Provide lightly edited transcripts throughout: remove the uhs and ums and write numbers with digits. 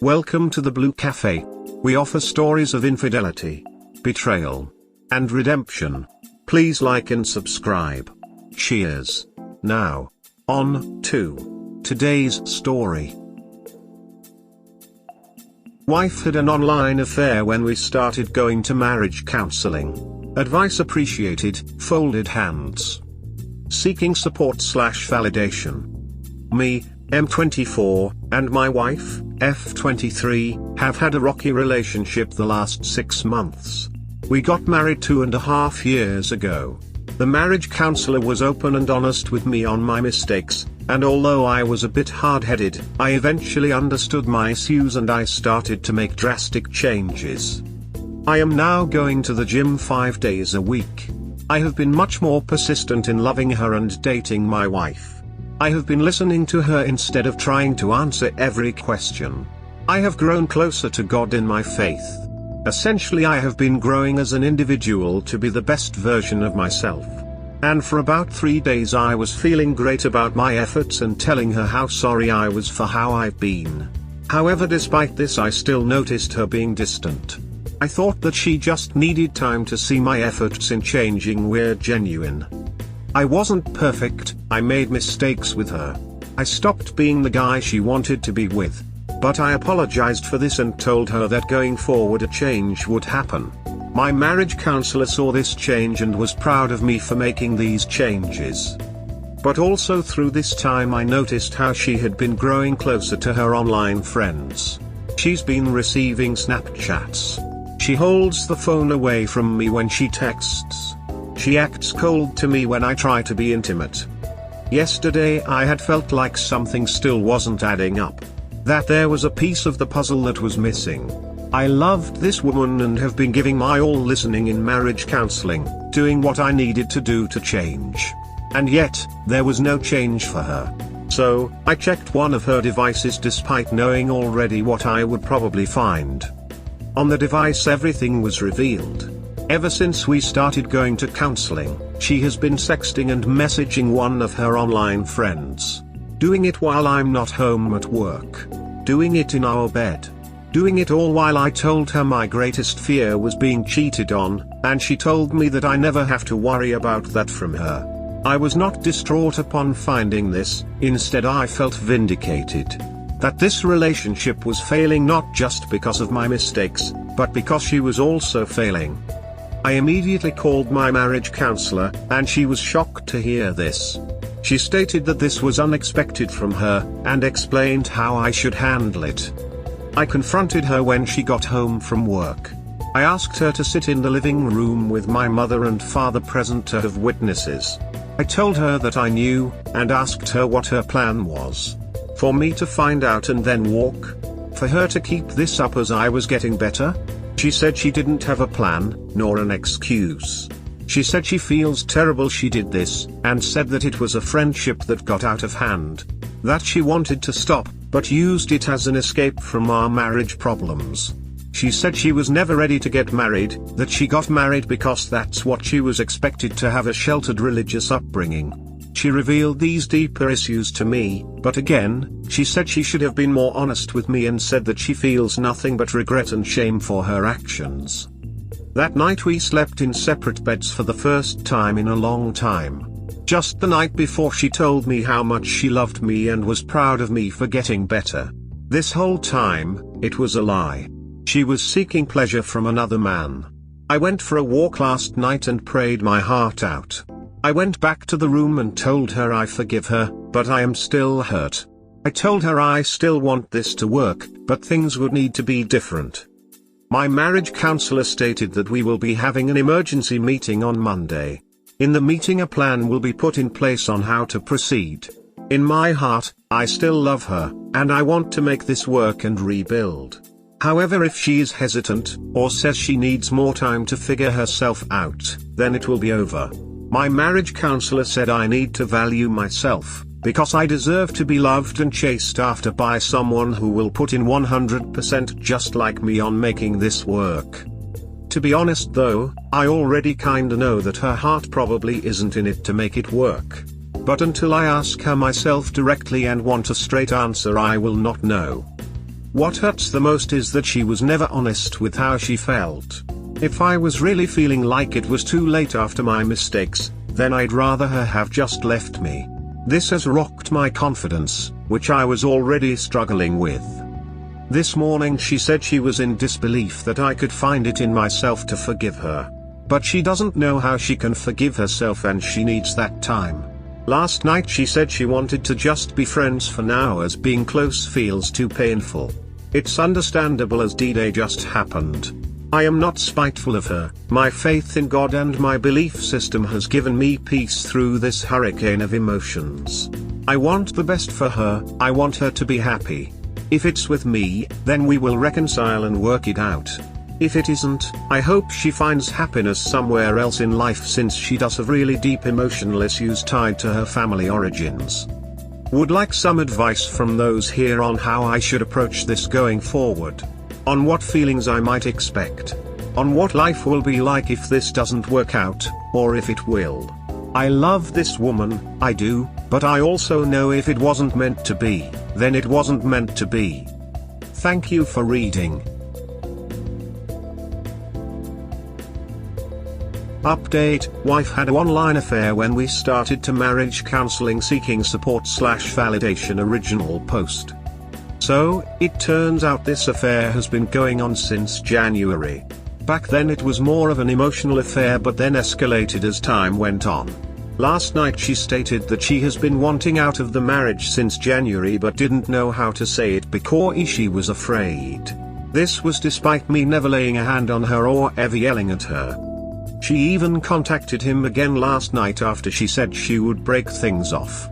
Welcome to the Blue Cafe. We offer stories of infidelity, betrayal, and redemption. Please like and subscribe. Cheers. Now, on to today's story. Wife had an online affair when we started going to marriage counseling. Advice appreciated, folded hands. Seeking support/validation. Me, M24, and my wife, F23, have had a rocky relationship the last 6 months. We got married 2.5 years ago. The marriage counselor was open and honest with me on my mistakes, and although I was a bit hard-headed, I eventually understood my issues and I started to make drastic changes. I am now going to the gym 5 days a week. I have been much more persistent in loving her and dating my wife. I have been listening to her instead of trying to answer every question. I have grown closer to God in my faith. Essentially, I have been growing as an individual to be the best version of myself. And for about 3 days I was feeling great about my efforts and telling her how sorry I was for how I've been. However, despite this, I still noticed her being distant. I thought that she just needed time to see my efforts in changing were genuine. I wasn't perfect, I made mistakes with her. I stopped being the guy she wanted to be with. But I apologized for this and told her that going forward a change would happen. My marriage counselor saw this change and was proud of me for making these changes. But also through this time I noticed how she had been growing closer to her online friends. She's been receiving Snapchats. She holds the phone away from me when she texts. She acts cold to me when I try to be intimate. Yesterday I had felt like something still wasn't adding up. That there was a piece of the puzzle that was missing. I loved this woman and have been giving my all listening in marriage counseling, doing what I needed to do to change. And yet, there was no change for her. So, I checked one of her devices despite knowing already what I would probably find. On the device everything was revealed. Ever since we started going to counseling, she has been sexting and messaging one of her online friends. Doing it while I'm not home at work. Doing it in our bed. Doing it all while I told her my greatest fear was being cheated on, and she told me that I never have to worry about that from her. I was not distraught upon finding this, instead I felt vindicated. That this relationship was failing not just because of my mistakes, but because she was also failing. I immediately called my marriage counselor, and she was shocked to hear this. She stated that this was unexpected from her, and explained how I should handle it. I confronted her when she got home from work. I asked her to sit in the living room with my mother and father present to have witnesses. I told her that I knew, and asked her what her plan was. For me to find out and then walk? For her to keep this up as I was getting better? She said she didn't have a plan, nor an excuse. She said she feels terrible she did this, and said that it was a friendship that got out of hand. That she wanted to stop, but used it as an escape from our marriage problems. She said she was never ready to get married, that she got married because that's what she was expected to have, a sheltered religious upbringing. She revealed these deeper issues to me, but again, she said she should have been more honest with me and said that she feels nothing but regret and shame for her actions. That night we slept in separate beds for the first time in a long time. Just the night before she told me how much she loved me and was proud of me for getting better. This whole time, it was a lie. She was seeking pleasure from another man. I went for a walk last night and prayed my heart out. I went back to the room and told her I forgive her, but I am still hurt. I told her I still want this to work, but things would need to be different. My marriage counselor stated that we will be having an emergency meeting on Monday. In the meeting a plan will be put in place on how to proceed. In my heart, I still love her, and I want to make this work and rebuild. However, if she is hesitant, or says she needs more time to figure herself out, then it will be over. My marriage counselor said I need to value myself, because I deserve to be loved and chased after by someone who will put in 100% just like me on making this work. To be honest though, I already kinda know that her heart probably isn't in it to make it work. But until I ask her myself directly and want a straight answer, I will not know. What hurts the most is that she was never honest with how she felt. If I was really feeling like it was too late after my mistakes, then I'd rather her have just left me. This has rocked my confidence, which I was already struggling with. This morning she said she was in disbelief that I could find it in myself to forgive her. But she doesn't know how she can forgive herself, and she needs that time. Last night she said she wanted to just be friends for now, as being close feels too painful. It's understandable, as D-Day just happened. I am not spiteful of her. My faith in God and my belief system has given me peace through this hurricane of emotions. I want the best for her. I want her to be happy. If it's with me, then we will reconcile and work it out. If it isn't, I hope she finds happiness somewhere else in life, since she does have really deep emotional issues tied to her family origins. Would like some advice from those here on how I should approach this going forward. On what feelings I might expect. On what life will be like if this doesn't work out, or if it will. I love this woman, I do, but I also know if it wasn't meant to be, then it wasn't meant to be. Thank you for reading. Update: wife had a one-line affair when we started to marriage counseling, seeking support/validation. Original post. So, it turns out this affair has been going on since January. Back then it was more of an emotional affair, but then escalated as time went on. Last night she stated that she has been wanting out of the marriage since January but didn't know how to say it because she was afraid. This was despite me never laying a hand on her or ever yelling at her. She even contacted him again last night after she said she would break things off.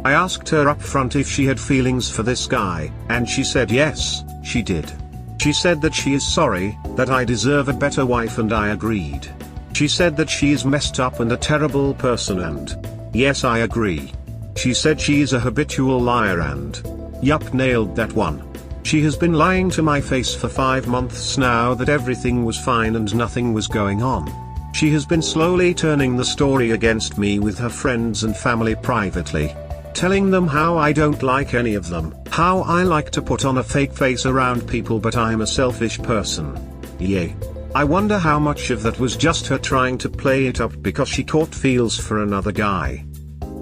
I asked her up front if she had feelings for this guy, and she said yes, she did. She said that she is sorry, that I deserve a better wife, and I agreed. She said that she is messed up and a terrible person, and yes, I agree. She said she is a habitual liar, and yup, nailed that one. She has been lying to my face for 5 months now that everything was fine and nothing was going on. She has been slowly turning the story against me with her friends and family privately. Telling them how I don't like any of them, how I like to put on a fake face around people, but I'm a selfish person. Yay. I wonder how much of that was just her trying to play it up because she caught feels for another guy.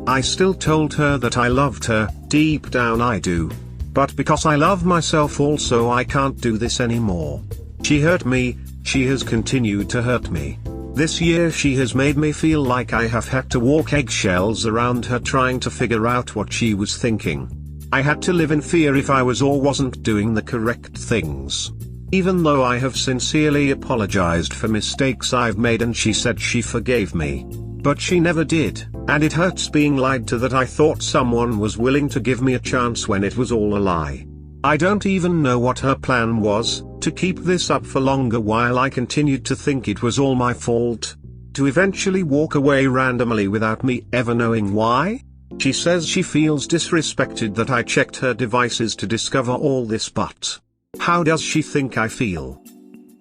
I still told her that I loved her, deep down I do. But because I love myself also, I can't do this anymore. She hurt me, she has continued to hurt me. This year she has made me feel like I have had to walk eggshells around her, trying to figure out what she was thinking. I had to live in fear if I was or wasn't doing the correct things. Even though I have sincerely apologized for mistakes I've made and she said she forgave me. But she never did, and it hurts being lied to that I thought someone was willing to give me a chance when it was all a lie. I don't even know what her plan was, to keep this up for longer while I continued to think it was all my fault. To eventually walk away randomly without me ever knowing why? She says she feels disrespected that I checked her devices to discover all this, but how does she think I feel?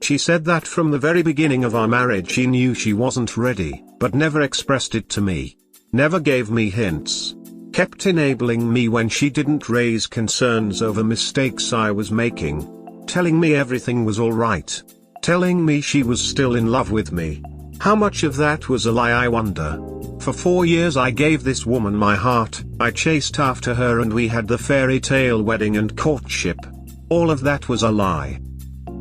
She said that from the very beginning of our marriage she knew she wasn't ready, but never expressed it to me. Never gave me hints. Kept enabling me when she didn't, raise concerns over mistakes I was making. Telling me everything was alright. Telling me she was still in love with me. How much of that was a lie, I wonder? For 4 years I gave this woman my heart, I chased after her and we had the fairy tale wedding and courtship. All of that was a lie.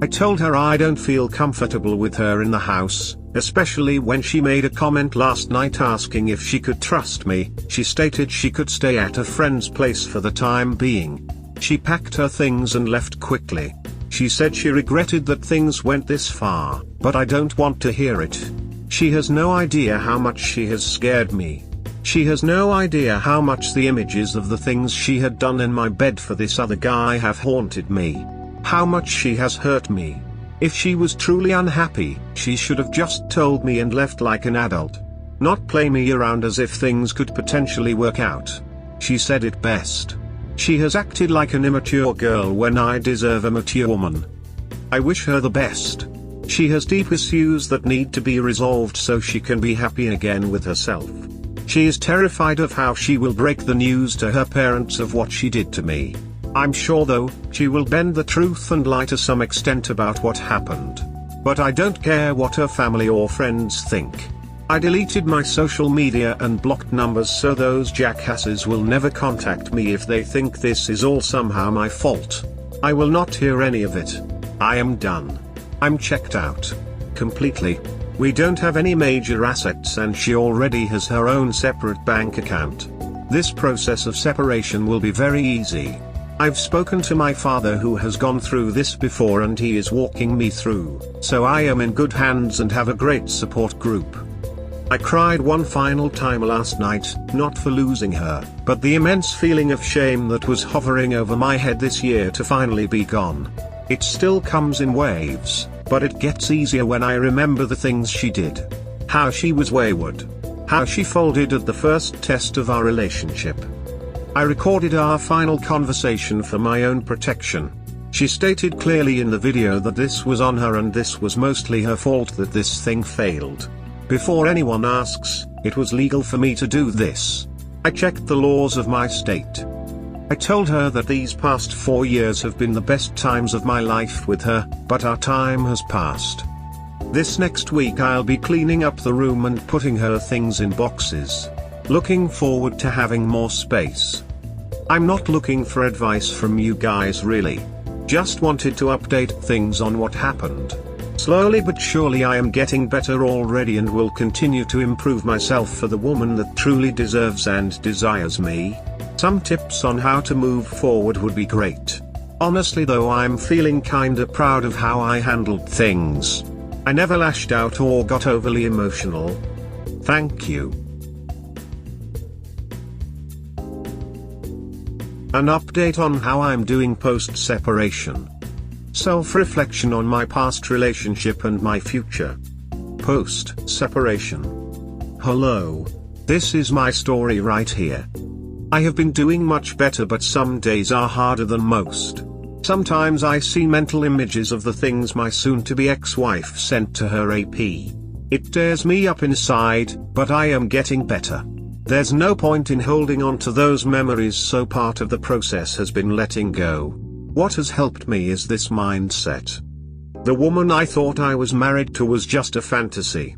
I told her I don't feel comfortable with her in the house, especially when she made a comment last night asking if she could trust me. She stated she could stay at a friend's place for the time being. She packed her things and left quickly. She said she regretted that things went this far, but I don't want to hear it. She has no idea how much she has scared me. She has no idea how much the images of the things she had done in my bed for this other guy have haunted me. How much she has hurt me. If she was truly unhappy, she should have just told me and left like an adult. Not play me around as if things could potentially work out. She said it best. She has acted like an immature girl when I deserve a mature woman. I wish her the best. She has deep issues that need to be resolved so she can be happy again with herself. She is terrified of how she will break the news to her parents of what she did to me. I'm sure though, she will bend the truth and lie to some extent about what happened. But I don't care what her family or friends think. I deleted my social media and blocked numbers so those jackasses will never contact me if they think this is all somehow my fault. I will not hear any of it. I am done. I'm checked out. Completely. We don't have any major assets and she already has her own separate bank account. This process of separation will be very easy. I've spoken to my father who has gone through this before and he is walking me through, so I am in good hands and have a great support group. I cried one final time last night, not for losing her, but the immense feeling of shame that was hovering over my head this year to finally be gone. It still comes in waves, but it gets easier when I remember the things she did. How she was wayward. How she folded at the first test of our relationship. I recorded our final conversation for my own protection. She stated clearly in the video that this was on her and this was mostly her fault that this thing failed. Before anyone asks, it was legal for me to do this. I checked the laws of my state. I told her that these past 4 years have been the best times of my life with her, but our time has passed. This next week I'll be cleaning up the room and putting her things in boxes. Looking forward to having more space. I'm not looking for advice from you guys really. Just wanted to update things on what happened. Slowly but surely I am getting better already and will continue to improve myself for the woman that truly deserves and desires me. Some tips on how to move forward would be great. Honestly though, I'm feeling kinda proud of how I handled things. I never lashed out or got overly emotional. Thank you. An update on how I'm doing post-separation. Self-reflection on my past relationship and my future. Post-separation. Hello. This is my story right here. I have been doing much better, but some days are harder than most. Sometimes I see mental images of the things my soon-to-be ex-wife sent to her AP. It tears me up inside, but I am getting better. There's no point in holding on to those memories, so part of the process has been letting go. What has helped me is this mindset. The woman I thought I was married to was just a fantasy.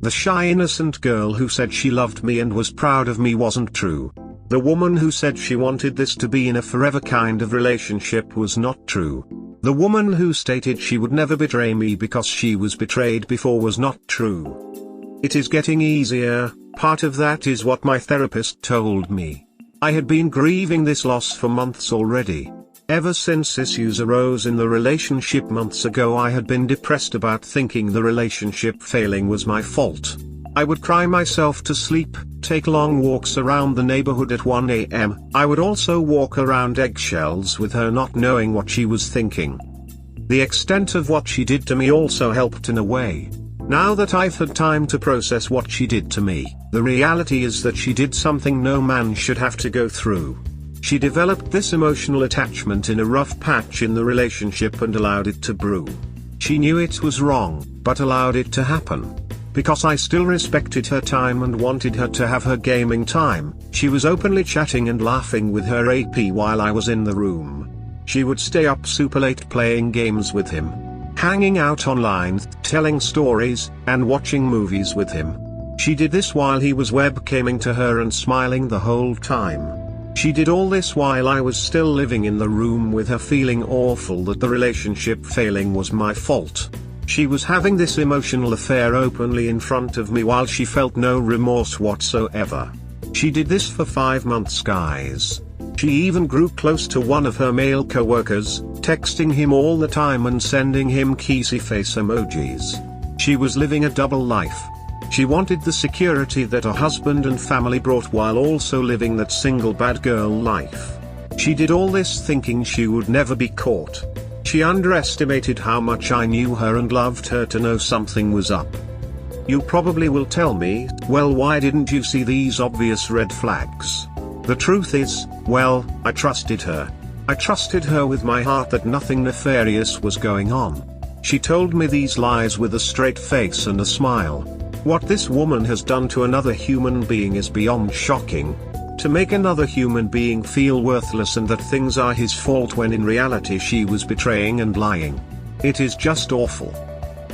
The shy innocent girl who said she loved me and was proud of me wasn't true. The woman who said she wanted this to be in a forever kind of relationship was not true. The woman who stated she would never betray me because she was betrayed before was not true. It is getting easier. Part of that is what my therapist told me. I had been grieving this loss for months already. Ever since issues arose in the relationship months ago, I had been depressed about thinking the relationship failing was my fault. I would cry myself to sleep, take long walks around the neighborhood at 1 a.m. I would also walk around eggshells with her, not knowing what she was thinking. The extent of what she did to me also helped in a way. Now that I've had time to process what she did to me, the reality is that she did something no man should have to go through. She developed this emotional attachment in a rough patch in the relationship and allowed it to brew. She knew it was wrong, but allowed it to happen. Because I still respected her time and wanted her to have her gaming time, she was openly chatting and laughing with her AP while I was in the room. She would stay up super late playing games with him, hanging out online, telling stories, and watching movies with him. She did this while he was webcamming to her and smiling the whole time. She did all this while I was still living in the room with her, feeling awful that the relationship failing was my fault. She was having this emotional affair openly in front of me while she felt no remorse whatsoever. She did this for 5 months, guys. She even grew close to one of her male co-workers, texting him all the time and sending him kissy face emojis. She was living a double life. She wanted the security that a husband and family brought while also living that single bad girl life. She did all this thinking she would never be caught. She underestimated how much I knew her and loved her to know something was up. You probably will tell me, well, why didn't you see these obvious red flags? The truth is, well, I trusted her. I trusted her with my heart that nothing nefarious was going on. She told me these lies with a straight face and a smile. What this woman has done to another human being is beyond shocking. to make another human being feel worthless and that things are his fault when in reality she was betraying and lying. It is just awful.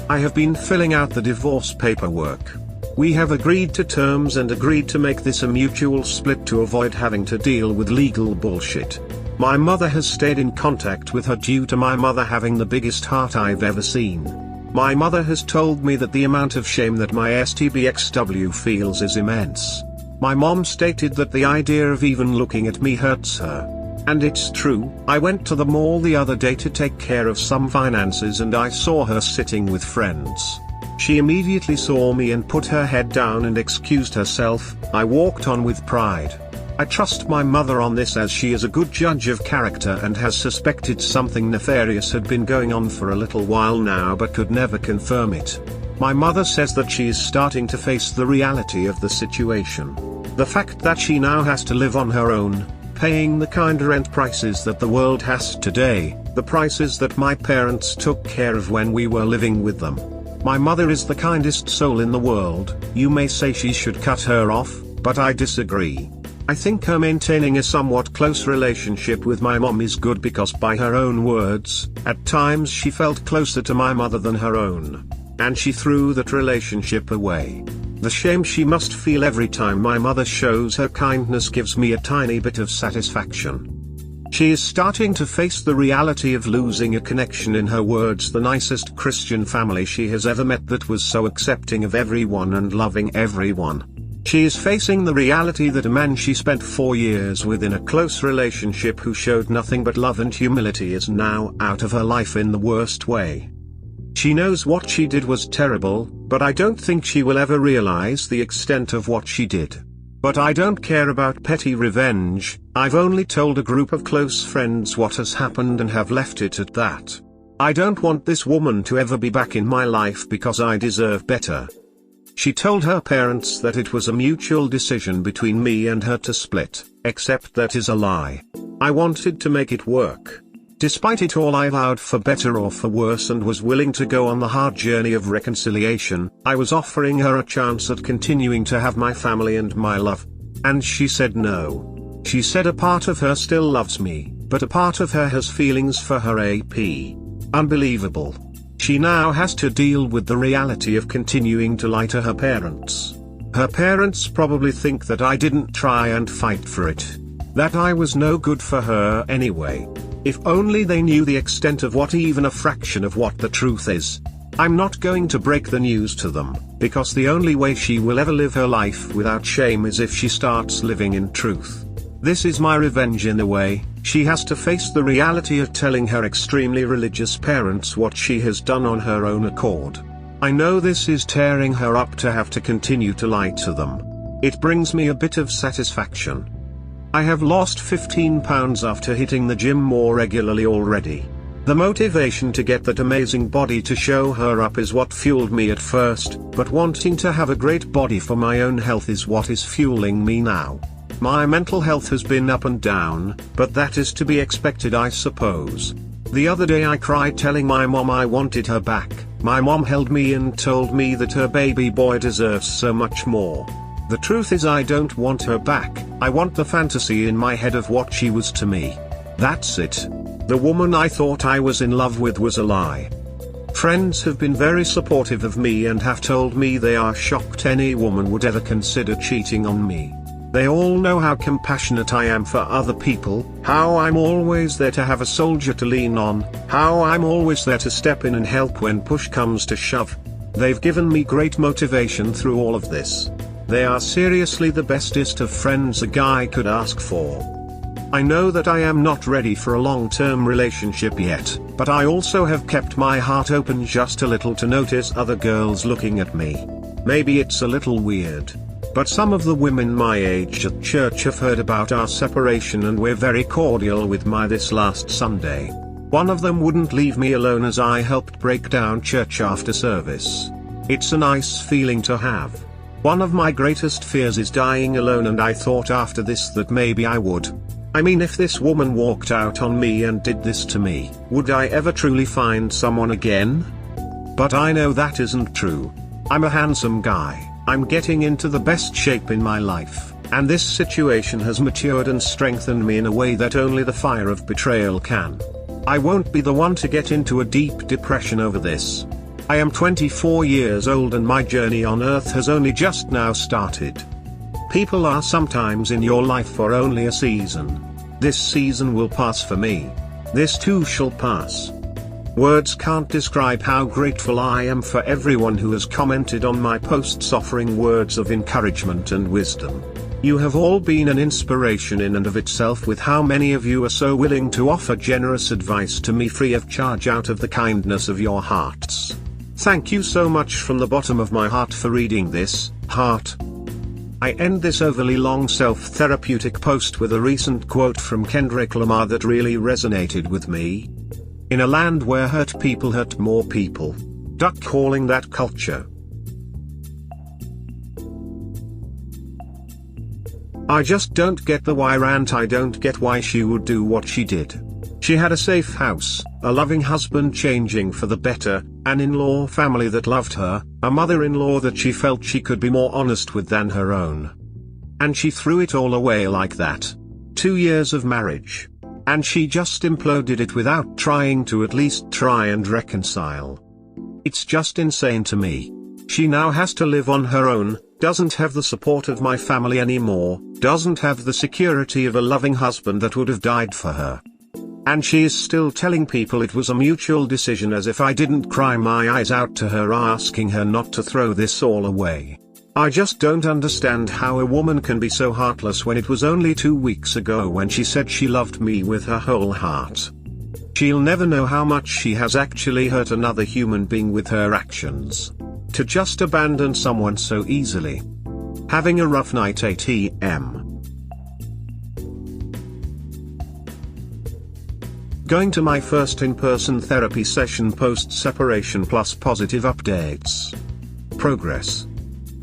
I have been filling out the divorce paperwork. We have agreed to terms and agreed to make this a mutual split to avoid having to deal with legal bullshit. My mother has stayed in contact with her due to my mother having the biggest heart I've ever seen. My mother has told me that the amount of shame that my STBXW feels is immense. My mom stated that the idea of even looking at me hurts her. And it's true. I went to the mall the other day to take care of some finances and I saw her sitting with friends. She immediately saw me and put her head down and excused herself. I walked on with pride. I trust my mother on this as she is a good judge of character and has suspected something nefarious had been going on for a little while now but could never confirm it. My mother says that she is starting to face the reality of the situation. The fact that she now has to live on her own, paying the kind rent prices that the world has today, the prices that my parents took care of when we were living with them. My mother is the kindest soul in the world. You may say she should cut her off, but I disagree. I think her maintaining a somewhat close relationship with my mom is good because by her own words, at times she felt closer to my mother than her own. And she threw that relationship away. The shame she must feel every time my mother shows her kindness gives me a tiny bit of satisfaction. She is starting to face the reality of losing a connection, in her words, the nicest Christian family she has ever met that was so accepting of everyone and loving everyone. She is facing the reality that a man she spent 4 years with in a close relationship who showed nothing but love and humility is now out of her life in the worst way. She knows what she did was terrible, but I don't think she will ever realize the extent of what she did. But I don't care about petty revenge. I've only told a group of close friends what has happened and have left it at that. I don't want this woman to ever be back in my life because I deserve better. She told her parents that it was a mutual decision between me and her to split, except that is a lie. I wanted to make it work. Despite it all, I vowed for better or for worse and was willing to go on the hard journey of reconciliation. I was offering her a chance at continuing to have my family and my love. And she said no. She said a part of her still loves me, but a part of her has feelings for her AP. Unbelievable. She now has to deal with the reality of continuing to lie to her parents. Her parents probably think that I didn't try and fight for it. That I was no good for her anyway. If only they knew the extent of what, even a fraction of what the truth is. I'm not going to break the news to them, because the only way she will ever live her life without shame is if she starts living in truth. This is my revenge in a way. She has to face the reality of telling her extremely religious parents what she has done on her own accord. I know this is tearing her up to have to continue to lie to them. It brings me a bit of satisfaction. I have lost 15 pounds after hitting the gym more regularly already. The motivation to get that amazing body to show her up is what fueled me at first, but wanting to have a great body for my own health is what is fueling me now. My mental health has been up and down, but that is to be expected, I suppose. The other day I cried telling my mom I wanted her back. My mom held me and told me that her baby boy deserves so much more. The truth is I don't want her back. I want the fantasy in my head of what she was to me. That's it. The woman I thought I was in love with was a lie. Friends have been very supportive of me and have told me they are shocked any woman would ever consider cheating on me. They all know how compassionate I am for other people, how I'm always there to have a soldier to lean on, how I'm always there to step in and help when push comes to shove. They've given me great motivation through all of this. They are seriously the bestest of friends a guy could ask for. I know that I am not ready for a long-term relationship yet, but I also have kept my heart open just a little to notice other girls looking at me. Maybe it's a little weird, but some of the women my age at church have heard about our separation and were very cordial with me this last Sunday. One of them wouldn't leave me alone as I helped break down church after service. It's a nice feeling to have. One of my greatest fears is dying alone, and I thought after this that maybe I would. I mean, if this woman walked out on me and did this to me, would I ever truly find someone again? But I know that isn't true. I'm a handsome guy. I'm getting into the best shape in my life. And this situation has matured and strengthened me in a way that only the fire of betrayal can. I won't be the one to get into a deep depression over this. I am 24 years old and my journey on earth has only just now started. People are sometimes in your life for only a season. This season will pass for me. This too shall pass. Words can't describe how grateful I am for everyone who has commented on my posts offering words of encouragement and wisdom. You have all been an inspiration in and of itself, with how many of you are so willing to offer generous advice to me free of charge out of the kindness of your hearts. Thank you so much from the bottom of my heart for reading this, heart. I end this overly long self-therapeutic post with a recent quote from Kendrick Lamar that really resonated with me. In a land where hurt people hurt more people. Duck calling that culture. I just don't get the why rant. I don't get why she would do what she did. She had a safe house, a loving husband changing for the better, an in-law family that loved her, a mother-in-law that she felt she could be more honest with than her own. And she threw it all away like that. 2 years of marriage. And she just imploded it without trying to at least try and reconcile. It's just insane to me. She now has to live on her own, doesn't have the support of my family anymore, doesn't have the security of a loving husband that would have died for her. And she is still telling people it was a mutual decision, as if I didn't cry my eyes out to her asking her not to throw this all away. I just don't understand how a woman can be so heartless when it was only 2 weeks ago when she said she loved me with her whole heart. She'll never know how much she has actually hurt another human being with her actions. To just abandon someone so easily. Having a rough night, ATM. Going to my first in-person therapy session post-separation plus positive updates. Progress.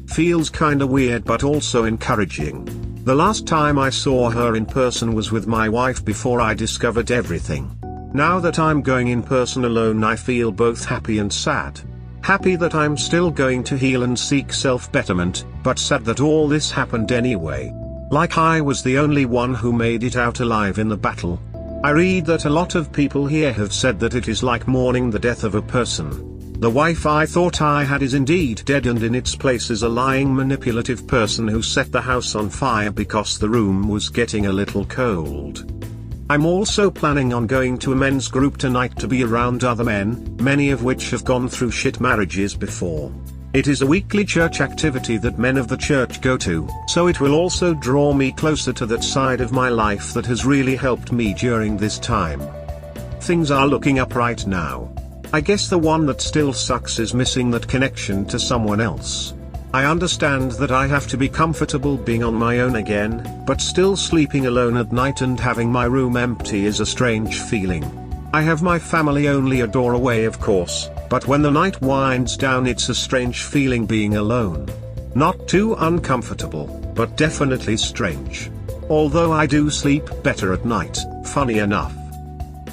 Feels kinda weird but also encouraging. The last time I saw her in person was with my wife before I discovered everything. Now that I'm going in person alone, I feel both happy and sad. Happy that I'm still going to heal and seek self-betterment, but sad that all this happened anyway. Like I was the only one who made it out alive in the battle. I read that a lot of people here have said that it is like mourning the death of a person. The wife I thought I had is indeed dead, and in its place is a lying, manipulative person who set the house on fire because the room was getting a little cold. I'm also planning on going to a men's group tonight to be around other men, many of which have gone through shit marriages before. It is a weekly church activity that men of the church go to, so it will also draw me closer to that side of my life that has really helped me during this time. Things are looking up right now. I guess the one that still sucks is missing that connection to someone else. I understand that I have to be comfortable being on my own again, but still sleeping alone at night and having my room empty is a strange feeling. I have my family only a door away, of course, but when the night winds down it's a strange feeling being alone. Not too uncomfortable, but definitely strange. Although I do sleep better at night, funny enough.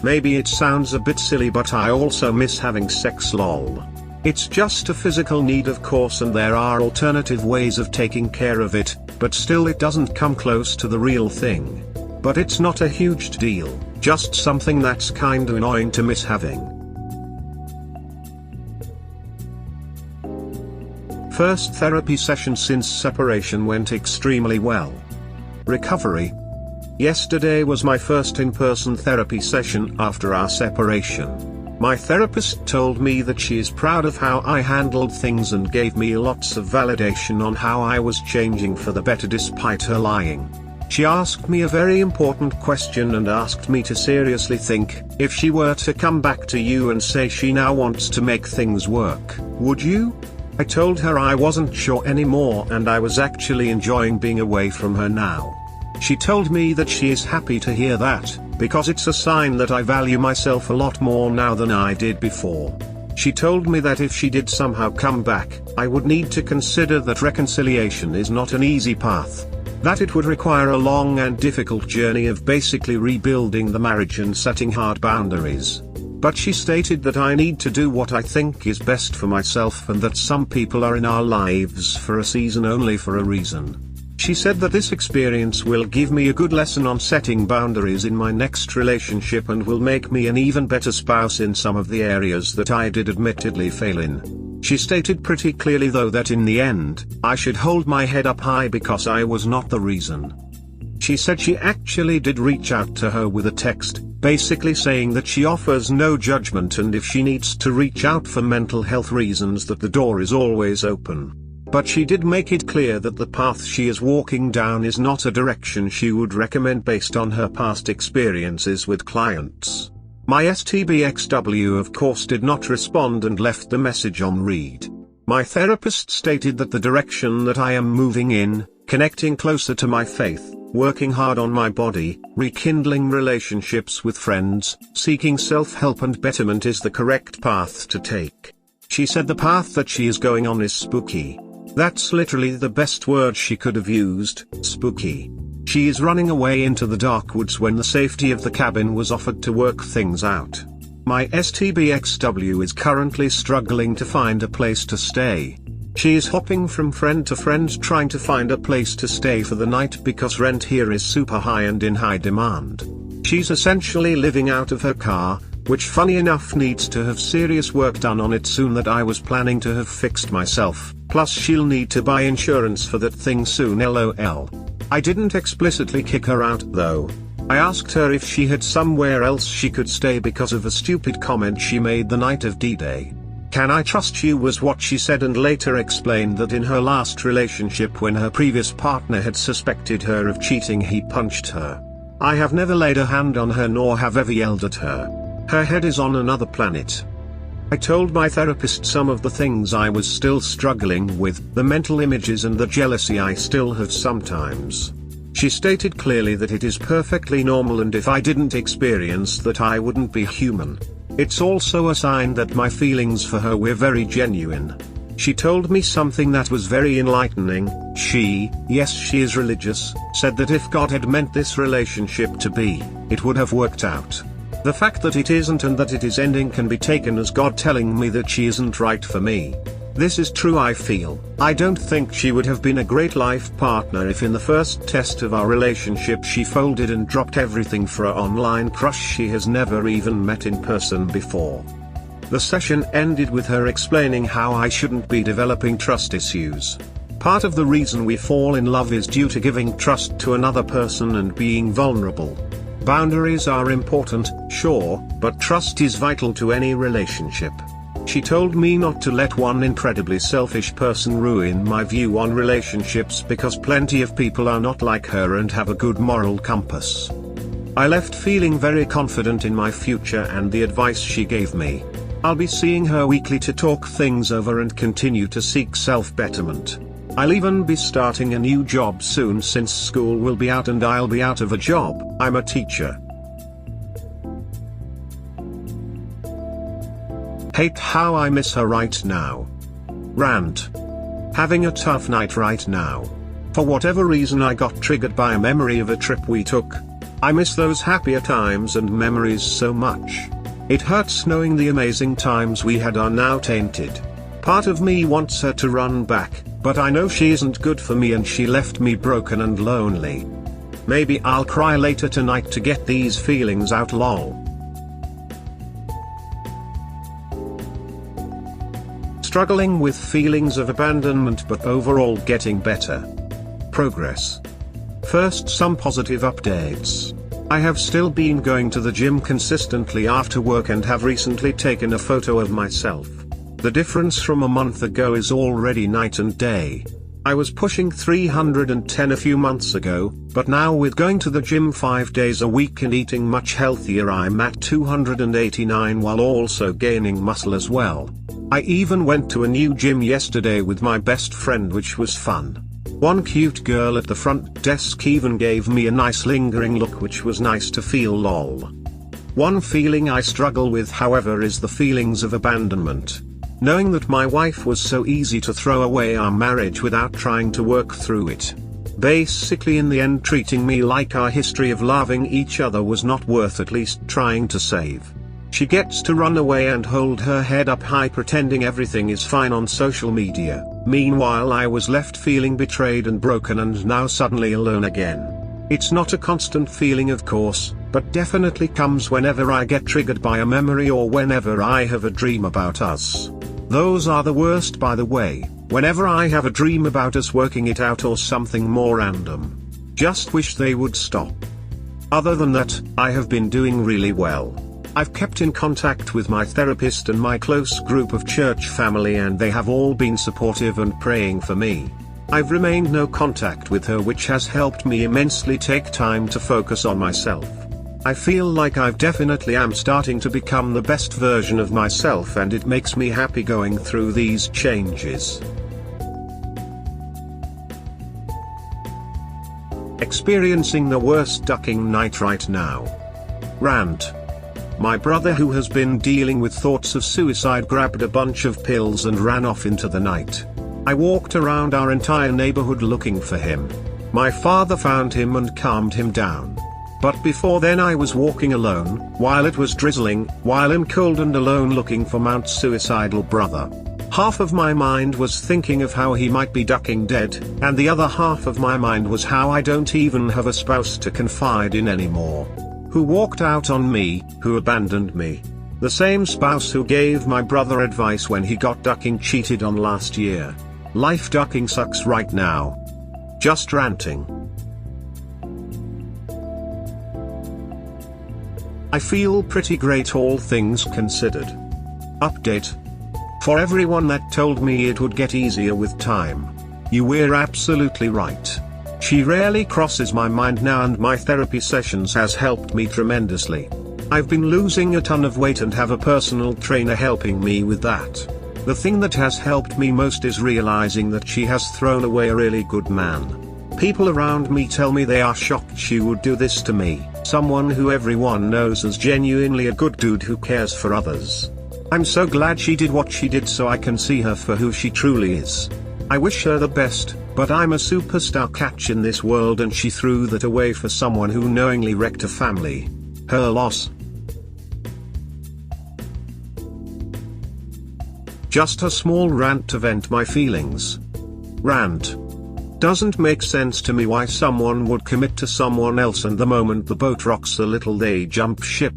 Maybe it sounds a bit silly, but I also miss having sex, lol. It's just a physical need, of course, and there are alternative ways of taking care of it, but still it doesn't come close to the real thing. But it's not a huge deal, just something that's kinda annoying to miss having. First therapy session since separation went extremely well. Recovery. Yesterday was my first in-person therapy session after our separation. My therapist told me that she is proud of how I handled things and gave me lots of validation on how I was changing for the better despite her lying. She asked me a very important question and asked me to seriously think, if she were to come back to you and say she now wants to make things work, would you? I told her I wasn't sure anymore and I was actually enjoying being away from her now. She told me that she is happy to hear that, because it's a sign that I value myself a lot more now than I did before. She told me that if she did somehow come back, I would need to consider that reconciliation is not an easy path. That it would require a long and difficult journey of basically rebuilding the marriage and setting hard boundaries. But she stated that I need to do what I think is best for myself and that some people are in our lives for a season only for a reason. She said that this experience will give me a good lesson on setting boundaries in my next relationship and will make me an even better spouse in some of the areas that I did admittedly fail in. She stated pretty clearly though that in the end, I should hold my head up high because I was not the reason. She said she actually did reach out to her with a text, basically saying that she offers no judgment and if she needs to reach out for mental health reasons that the door is always open. But she did make it clear that the path she is walking down is not a direction she would recommend based on her past experiences with clients. My STBXW of course did not respond and left the message on read. My therapist stated that the direction that I am moving in, connecting closer to my faith, working hard on my body, rekindling relationships with friends, seeking self-help and betterment is the correct path to take. She said the path that she is going on is spooky. That's literally the best word she could have used, spooky. She is running away into the dark woods when the safety of the cabin was offered to work things out. My STBXW is currently struggling to find a place to stay. She is hopping from friend to friend trying to find a place to stay for the night because rent here is super high and in high demand. She's essentially living out of her car, which funny enough needs to have serious work done on it soon that I was planning to have fixed myself, plus she'll need to buy insurance for that thing soon lol. I didn't explicitly kick her out though. I asked her if she had somewhere else she could stay because of a stupid comment she made the night of D-Day. "Can I trust you?" was what she said, and later explained that in her last relationship when her previous partner had suspected her of cheating he punched her. I have never laid a hand on her nor have ever yelled at her. Her head is on another planet. I told my therapist some of the things I was still struggling with, the mental images and the jealousy I still have sometimes. She stated clearly that it is perfectly normal and if I didn't experience that I wouldn't be human. It's also a sign that my feelings for her were very genuine. She told me something that was very enlightening. Yes she is religious, said that if God had meant this relationship to be, it would have worked out. The fact that it isn't and that it is ending can be taken as God telling me that she isn't right for me. This is true I feel. I don't think she would have been a great life partner if in the first test of our relationship she folded and dropped everything for an online crush she has never even met in person before. The session ended with her explaining how I shouldn't be developing trust issues. Part of the reason we fall in love is due to giving trust to another person and being vulnerable. Boundaries are important, sure, but trust is vital to any relationship. She told me not to let one incredibly selfish person ruin my view on relationships because plenty of people are not like her and have a good moral compass. I left feeling very confident in my future and the advice she gave me. I'll be seeing her weekly to talk things over and continue to seek self-betterment. I'll even be starting a new job soon since school will be out and I'll be out of a job. I'm a teacher. Hate how I miss her right now. Rant. Having a tough night right now. For whatever reason I got triggered by a memory of a trip we took. I miss those happier times and memories so much. It hurts knowing the amazing times we had are now tainted. Part of me wants her to run back, but I know she isn't good for me and she left me broken and lonely. Maybe I'll cry later tonight to get these feelings out lol. Struggling with feelings of abandonment but overall getting better. Progress. First, some positive updates. I have still been going to the gym consistently after work and have recently taken a photo of myself. The difference from a month ago is already night and day. I was pushing 310 a few months ago, but now with going to the gym 5 days a week and eating much healthier I'm at 289 while also gaining muscle as well. I even went to a new gym yesterday with my best friend which was fun. One cute girl at the front desk even gave me a nice lingering look which was nice to feel lol. One feeling I struggle with however is the feelings of abandonment. Knowing that my wife was so easy to throw away our marriage without trying to work through it. Basically in the end treating me like our history of loving each other was not worth at least trying to save. She gets to run away and hold her head up high pretending everything is fine on social media. Meanwhile I was left feeling betrayed and broken and now suddenly alone again. It's not a constant feeling of course, but definitely comes whenever I get triggered by a memory or whenever I have a dream about us. Those are the worst, by the way, whenever I have a dream about us working it out or something more random. Just wish they would stop. Other than that, I have been doing really well. I've kept in contact with my therapist and my close group of church family, and they have all been supportive and praying for me. I've remained no contact with her, which has helped me immensely take time to focus on myself. I feel like I've definitely am starting to become the best version of myself, and it makes me happy going through these changes. Experiencing the worst ducking night right now. Rant. My brother, who has been dealing with thoughts of suicide, grabbed a bunch of pills and ran off into the night. I walked around our entire neighborhood looking for him. My father found him and calmed him down. But before then I was walking alone, while it was drizzling, while I'm cold and alone, looking for Mount's suicidal brother. Half of my mind was thinking of how he might be ducking dead, and the other half of my mind was how I don't even have a spouse to confide in anymore. Who walked out on me, who abandoned me. The same spouse who gave my brother advice when he got ducking cheated on last year. Life ducking sucks right now. Just ranting. I feel pretty great, all things considered. Update. For everyone that told me it would get easier with time, you were absolutely right. She rarely crosses my mind now, and my therapy sessions has helped me tremendously. I've been losing a ton of weight and have a personal trainer helping me with that. The thing that has helped me most is realizing that she has thrown away a really good man. People around me tell me they are shocked she would do this to me, someone who everyone knows as genuinely a good dude who cares for others. I'm so glad she did what she did so I can see her for who she truly is. I wish her the best, but I'm a superstar catch in this world, and she threw that away for someone who knowingly wrecked a family. Her loss. Just a small rant to vent my feelings. Rant. Doesn't make sense to me why someone would commit to someone else and the moment the boat rocks a little they jump ship.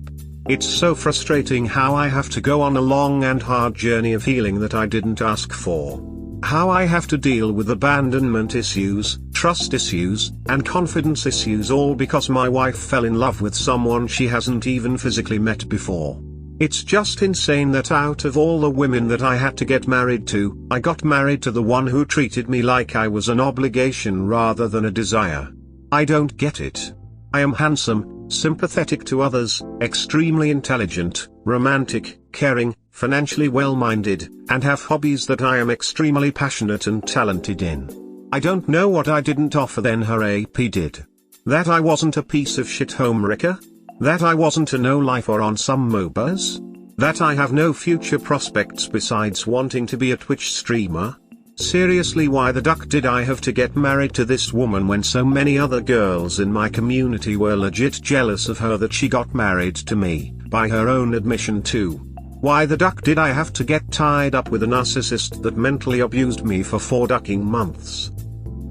It's so frustrating how I have to go on a long and hard journey of healing that I didn't ask for. How I have to deal with abandonment issues, trust issues, and confidence issues, all because my wife fell in love with someone she hasn't even physically met before. It's just insane that out of all the women that I had to get married to, I got married to the one who treated me like I was an obligation rather than a desire. I don't get it. I am handsome, sympathetic to others, extremely intelligent, romantic, caring, financially well-minded, and have hobbies that I am extremely passionate and talented in. I don't know what I didn't offer then her AP did. That I wasn't a piece of shit homewrecker? That I wasn't a no-lifer on some MOBAs? That I have no future prospects besides wanting to be a Twitch streamer? Seriously, why the duck did I have to get married to this woman when so many other girls in my community were legit jealous of her that she got married to me, by her own admission too? Why the duck did I have to get tied up with a narcissist that mentally abused me for 4 ducking months?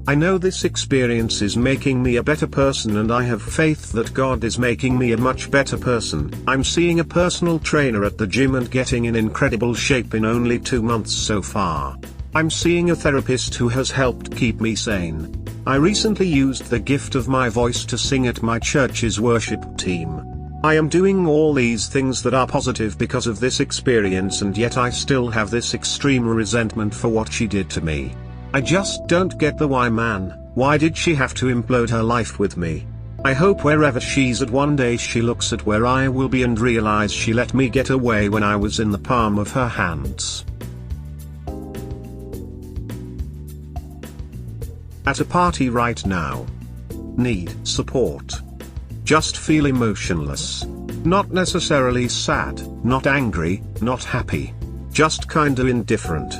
I know this experience is making me a better person, and I have faith that God is making me a much better person. I'm seeing a personal trainer at the gym and getting in incredible shape in only 2 months so far. I'm seeing a therapist who has helped keep me sane. I recently used the gift of my voice to sing at my church's worship team. I am doing all these things that are positive because of this experience, and yet I still have this extreme resentment for what she did to me. I just don't get the why, man. Why did she have to implode her life with me? I hope wherever she's at one day she looks at where I will be and realize she let me get away when I was in the palm of her hands. At a party right now. Need support. Just feel emotionless. Not necessarily sad, not angry, not happy. Just kinda indifferent.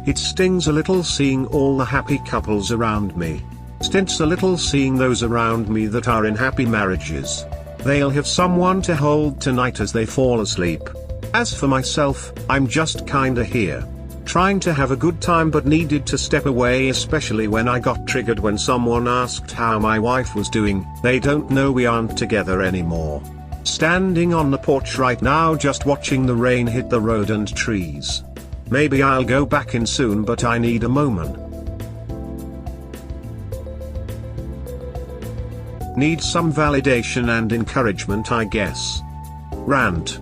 It stings a little seeing all the happy couples around me. Stints a little seeing those around me that are in happy marriages. They'll have someone to hold tonight as they fall asleep. As for myself, I'm just kinda here. Trying to have a good time but needed to step away, especially when I got triggered when someone asked how my wife was doing. They don't know we aren't together anymore. Standing on the porch right now just watching the rain hit the road and trees. Maybe I'll go back in soon, but I need a moment. Need some validation and encouragement, I guess. Rant.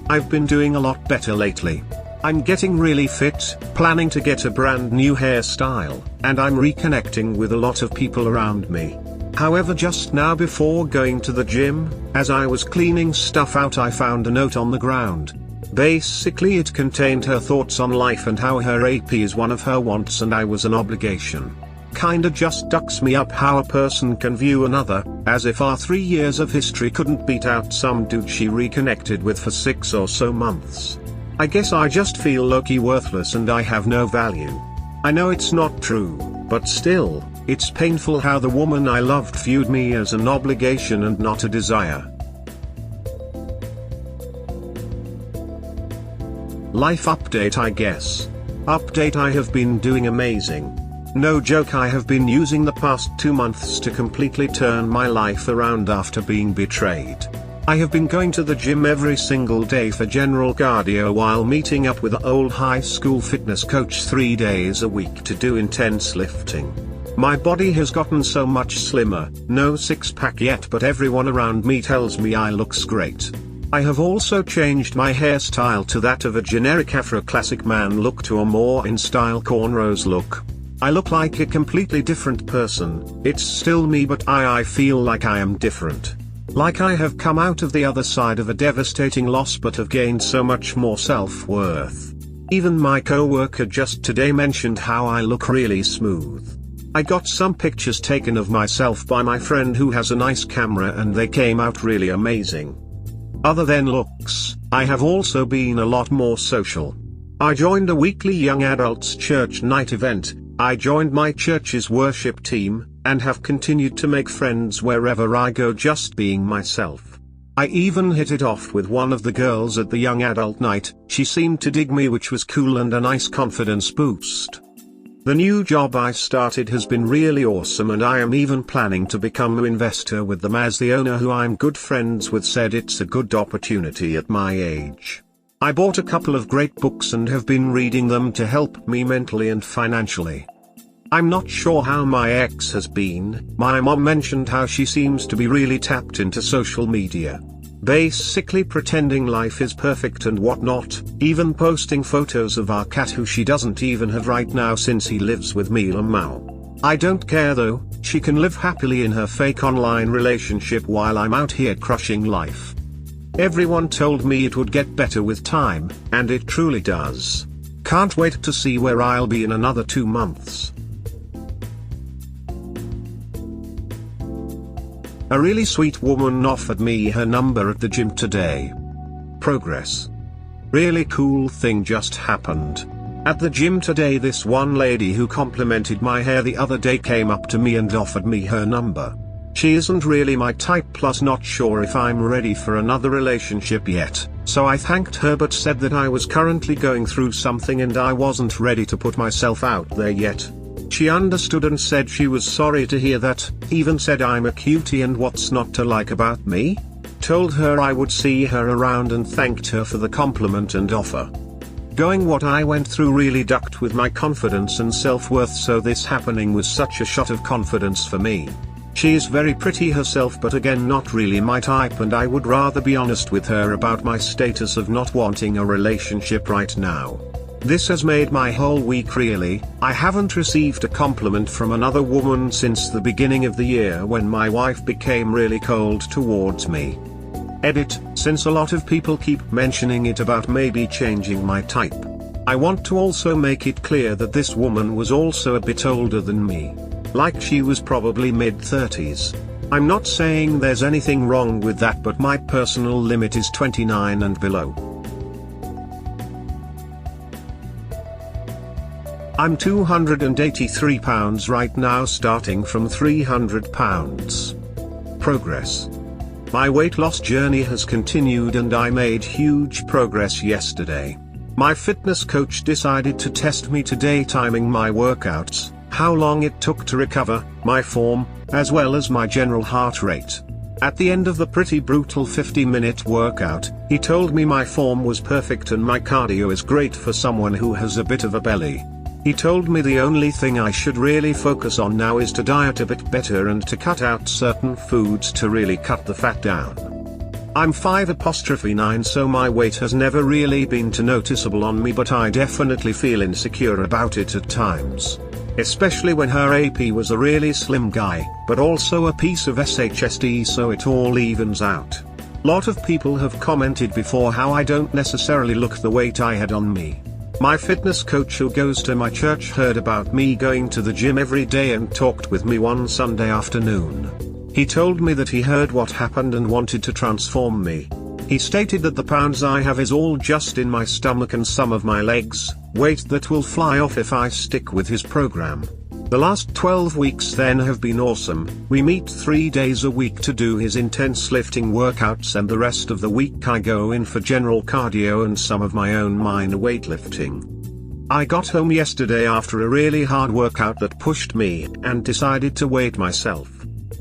I've been doing a lot better lately. I'm getting really fit, planning to get a brand new hairstyle, and I'm reconnecting with a lot of people around me. However, just now before going to the gym, as I was cleaning stuff out, I found a note on the ground. Basically it contained her thoughts on life and how her AP is one of her wants and I was an obligation. Kinda just ducks me up how a person can view another, as if our 3 years of history couldn't beat out some dude she reconnected with for 6 or so months. I guess I just feel low-key worthless and I have no value. I know it's not true, but still, it's painful how the woman I loved viewed me as an obligation and not a desire. Life update, I guess. Update: I have been doing amazing. No joke, I have been using the past 2 months to completely turn my life around after being betrayed. I have been going to the gym every single day for general cardio while meeting up with an old high school fitness coach 3 days a week to do intense lifting. My body has gotten so much slimmer, no six-pack yet, but everyone around me tells me I looks great. I have also changed my hairstyle to that of a generic Afro classic man look to a more in-style cornrows look. I look like a completely different person. It's still me, but I feel like I am different. Like I have come out of the other side of a devastating loss but have gained so much more self-worth. Even my co-worker just today mentioned how I look really smooth. I got some pictures taken of myself by my friend who has a nice camera and they came out really amazing. Other than looks, I have also been a lot more social. I joined a weekly young adults church night event, I joined my church's worship team, and have continued to make friends wherever I go just being myself. I even hit it off with one of the girls at the young adult night. She seemed to dig me, which was cool and a nice confidence boost. The new job I started has been really awesome, and I am even planning to become an investor with them, as the owner, who I'm good friends with, said it's a good opportunity at my age. I bought a couple of great books and have been reading them to help me mentally and financially. I'm not sure how my ex has been. My mom mentioned how she seems to be really tapped into social media. Basically pretending life is perfect and whatnot, even posting photos of our cat who she doesn't even have right now since he lives with me Lamau. I don't care though, she can live happily in her fake online relationship while I'm out here crushing life. Everyone told me it would get better with time, and it truly does. Can't wait to see where I'll be in another 2 months. A really sweet woman offered me her number at the gym today. Progress. Really cool thing just happened. At the gym today, this one lady who complimented my hair the other day came up to me and offered me her number. She isn't really my type, plus not sure if I'm ready for another relationship yet, so I thanked her but said that I was currently going through something and I wasn't ready to put myself out there yet. She understood and said she was sorry to hear that, even said I'm a cutie and what's not to like about me? Told her I would see her around and thanked her for the compliment and offer. Going what I went through really ducked with my confidence and self-worth, so this happening was such a shot of confidence for me. She is very pretty herself, but again not really my type, and I would rather be honest with her about my status of not wanting a relationship right now. This has made my whole week really. I haven't received a compliment from another woman since the beginning of the year when my wife became really cold towards me. Edit: since a lot of people keep mentioning it about maybe changing my type. I want to also make it clear that this woman was also a bit older than me. Like she was probably mid-30s. I'm not saying there's anything wrong with that, but my personal limit is 29 and below. I'm 283 pounds right now, starting from 300 pounds. Progress. My weight loss journey has continued and I made huge progress yesterday. My fitness coach decided to test me today, timing my workouts, how long it took to recover, my form, as well as my general heart rate. At the end of the pretty brutal 50-minute workout, he told me my form was perfect and my cardio is great for someone who has a bit of a belly. He told me the only thing I should really focus on now is to diet a bit better and to cut out certain foods to really cut the fat down. I'm 5'9", so my weight has never really been too noticeable on me, but I definitely feel insecure about it at times. Especially when her AP was a really slim guy, but also a piece of SHSD, so it all evens out. Lot of people have commented before how I don't necessarily look the weight I had on me. My fitness coach who goes to my church heard about me going to the gym every day and talked with me one Sunday afternoon. He told me that he heard what happened and wanted to transform me. He stated that the pounds I have is all just in my stomach and some of my legs, weight that will fly off if I stick with his program. The last 12 weeks then have been awesome. We meet 3 days a week to do his intense lifting workouts, and the rest of the week I go in for general cardio and some of my own minor weightlifting. I got home yesterday after a really hard workout that pushed me and decided to weigh myself.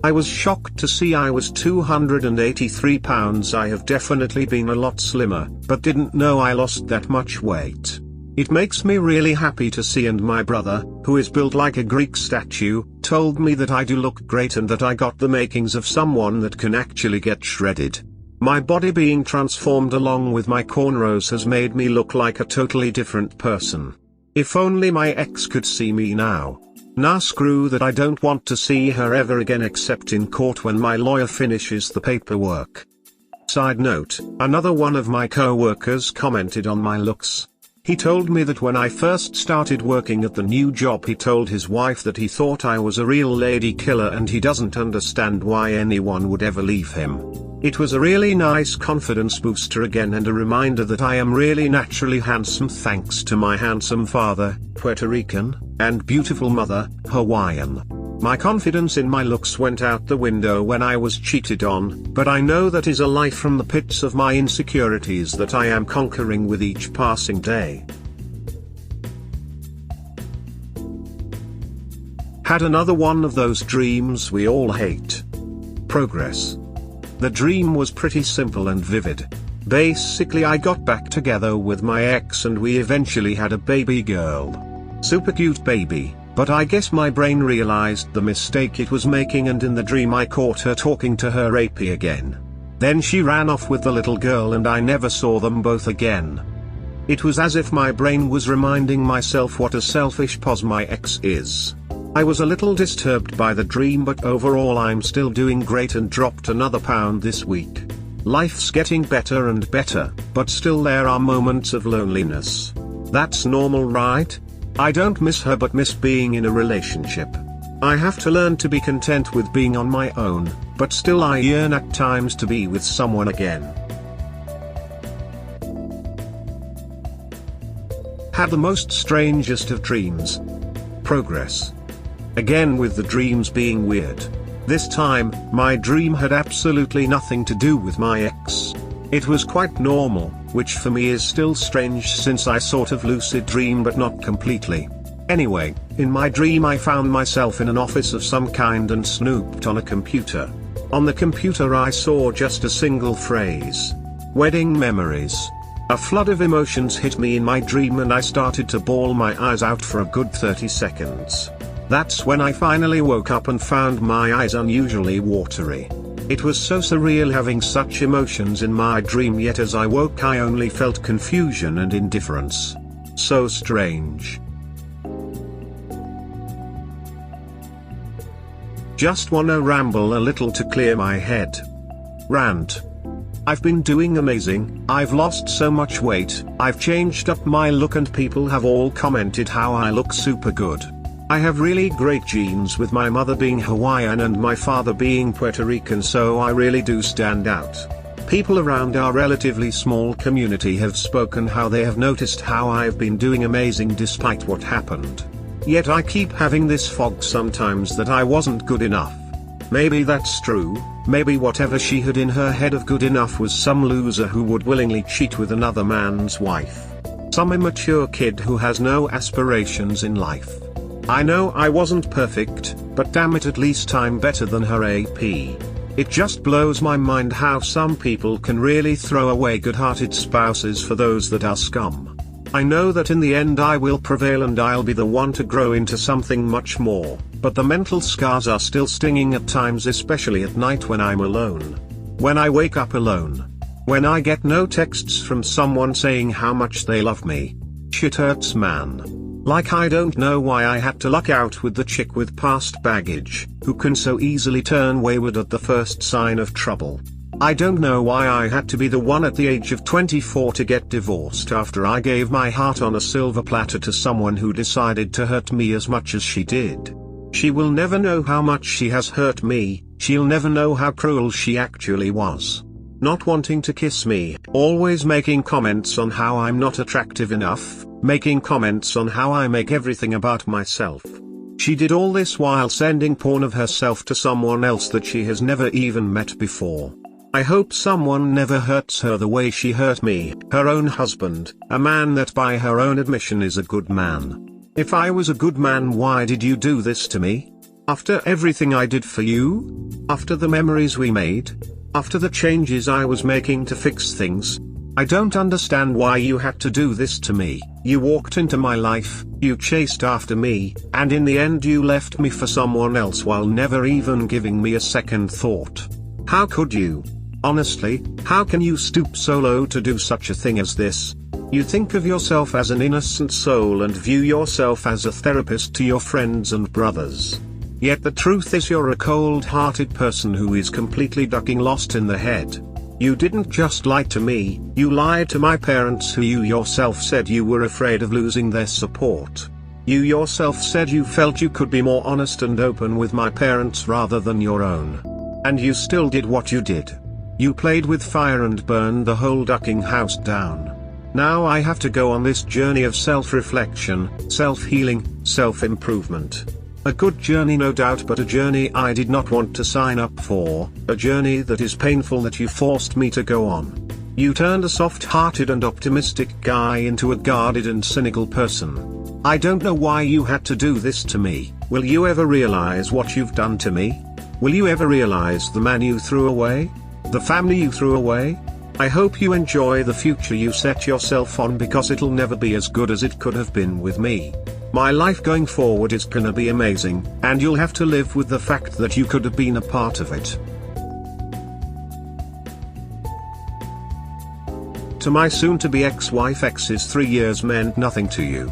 I was shocked to see I was 283 pounds. I have definitely been a lot slimmer, but didn't know I lost that much weight. It makes me really happy to see, and my brother, who is built like a Greek statue, told me that I do look great and that I got the makings of someone that can actually get shredded. My body being transformed along with my cornrows has made me look like a totally different person. If only my ex could see me now. Nah, screw that, I don't want to see her ever again except in court when my lawyer finishes the paperwork. Side note, another one of my co-workers commented on my looks. He told me that when I first started working at the new job, he told his wife that he thought I was a real lady killer and he doesn't understand why anyone would ever leave him. It was a really nice confidence booster again, and a reminder that I am really naturally handsome thanks to my handsome father, Puerto Rican, and beautiful mother, Hawaiian. My confidence in my looks went out the window when I was cheated on, but I know that is a life from the pits of my insecurities that I am conquering with each passing day. Had another one of those dreams we all hate. Progress. The dream was pretty simple and vivid. Basically, I got back together with my ex and we eventually had a baby girl. Super cute baby. But I guess my brain realized the mistake it was making, and in the dream I caught her talking to her AP again. Then she ran off with the little girl and I never saw them both again. It was as if my brain was reminding myself what a selfish pos my ex is. I was a little disturbed by the dream, but overall I'm still doing great and dropped another pound this week. Life's getting better and better, but still there are moments of loneliness. That's normal, right? I don't miss her but miss being in a relationship. I have to learn to be content with being on my own, but still I yearn at times to be with someone again. Had the most strangest of dreams. Progress. Again with the dreams being weird. This time, my dream had absolutely nothing to do with my ex. It was quite normal, which for me is still strange since I sort of lucid dream but not completely. Anyway, in my dream I found myself in an office of some kind and snooped on a computer. On the computer I saw just a single phrase. Wedding memories. A flood of emotions hit me in my dream and I started to bawl my eyes out for a good 30 seconds. That's when I finally woke up and found my eyes unusually watery. It was so surreal having such emotions in my dream, yet as I woke I only felt confusion and indifference. So strange. Just wanna ramble a little to clear my head. Rant. I've been doing amazing. I've lost so much weight, I've changed up my look and people have all commented how I look super good. I have really great genes with my mother being Hawaiian and my father being Puerto Rican, so I really do stand out. People around our relatively small community have spoken how they have noticed how I've been doing amazing despite what happened. Yet I keep having this fog sometimes that I wasn't good enough. Maybe that's true, maybe whatever she had in her head of good enough was some loser who would willingly cheat with another man's wife. Some immature kid who has no aspirations in life. I know I wasn't perfect, but damn it, at least I'm better than her AP. It just blows my mind how some people can really throw away good-hearted spouses for those that are scum. I know that in the end I will prevail and I'll be the one to grow into something much more, but the mental scars are still stinging at times, especially at night when I'm alone. When I wake up alone. When I get no texts from someone saying how much they love me. Shit hurts, man. Like I don't know why I had to luck out with the chick with past baggage, who can so easily turn wayward at the first sign of trouble. I don't know why I had to be the one at the age of 24 to get divorced after I gave my heart on a silver platter to someone who decided to hurt me as much as she did. She will never know how much she has hurt me, she'll never know how cruel she actually was. Not wanting to kiss me, always making comments on how I'm not attractive enough, making comments on how I make everything about myself. She did all this while sending porn of herself to someone else that she has never even met before. I hope someone never hurts her the way she hurt me, her own husband, a man that by her own admission is a good man. If I was a good man, why did you do this to me? After everything I did for you? After the memories we made? After the changes I was making to fix things? I don't understand why you had to do this to me. You walked into my life, you chased after me, and in the end you left me for someone else while never even giving me a second thought. How could you? Honestly, how can you stoop so low to do such a thing as this? You think of yourself as an innocent soul and view yourself as a therapist to your friends and brothers. Yet the truth is you're a cold-hearted person who is completely ducking lost in the head. You didn't just lie to me, you lied to my parents who you yourself said you were afraid of losing their support. You yourself said you felt you could be more honest and open with my parents rather than your own. And you still did what you did. You played with fire and burned the whole ducking house down. Now I have to go on this journey of self-reflection, self-healing, self-improvement. A good journey no doubt, but a journey I did not want to sign up for, a journey that is painful that you forced me to go on. You turned a soft-hearted and optimistic guy into a guarded and cynical person. I don't know why you had to do this to me. Will you ever realize what you've done to me? Will you ever realize the man you threw away? The family you threw away? I hope you enjoy the future you set yourself on, because it'll never be as good as it could have been with me. My life going forward is gonna be amazing, and you'll have to live with the fact that you could have been a part of it. To my soon-to-be ex-wife, ex's 3 years meant nothing to you.